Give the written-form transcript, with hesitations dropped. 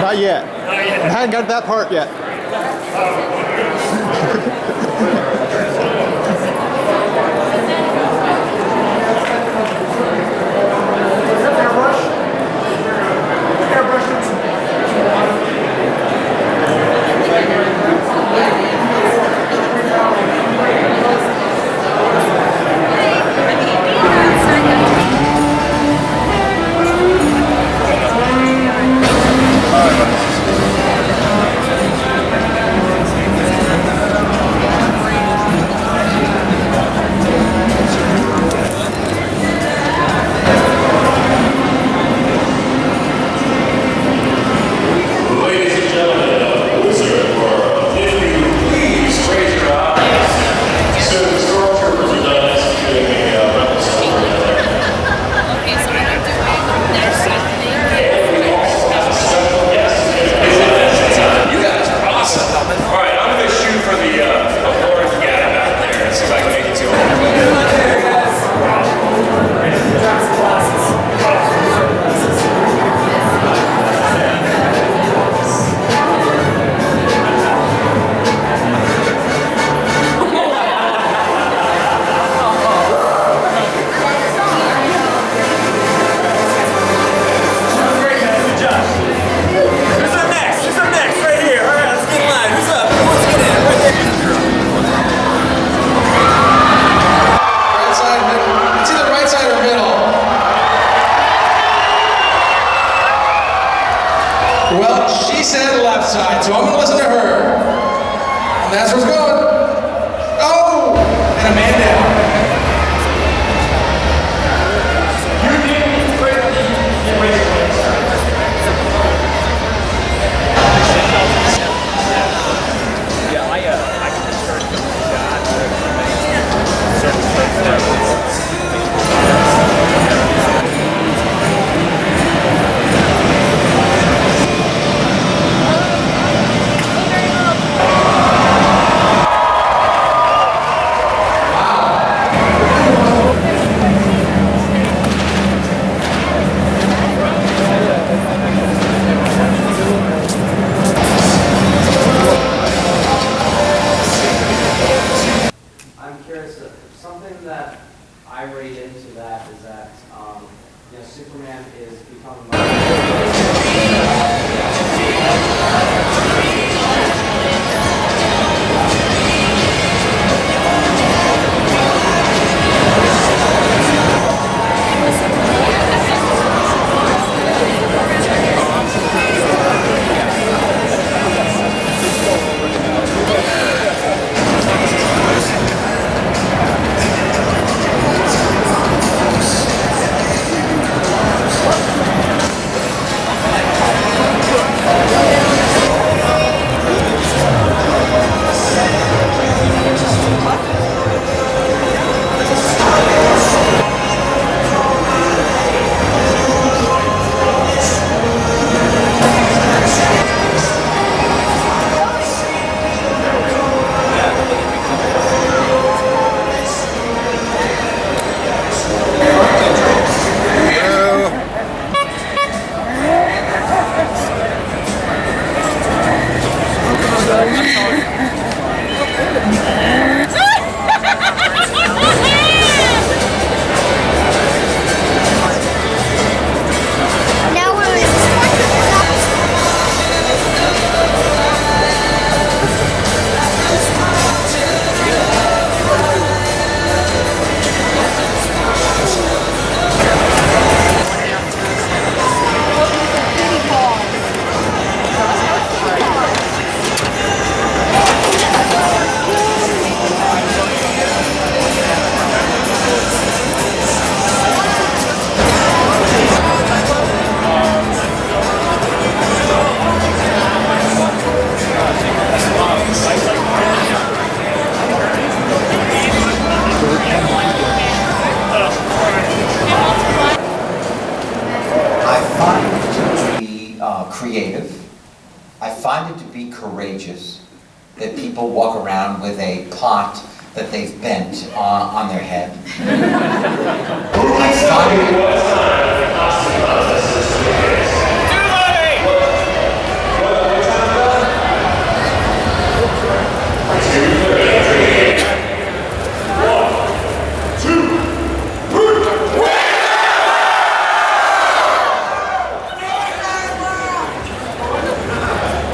Not yet. I haven't got to that part yet. Well, she said left side, so I'm going to listen to her. And that's where it's going. Oh! And a man down. Something that I read into that is that Superman is becoming creative. I find it to be courageous that people walk around with a pot that they've bent on their head. I find it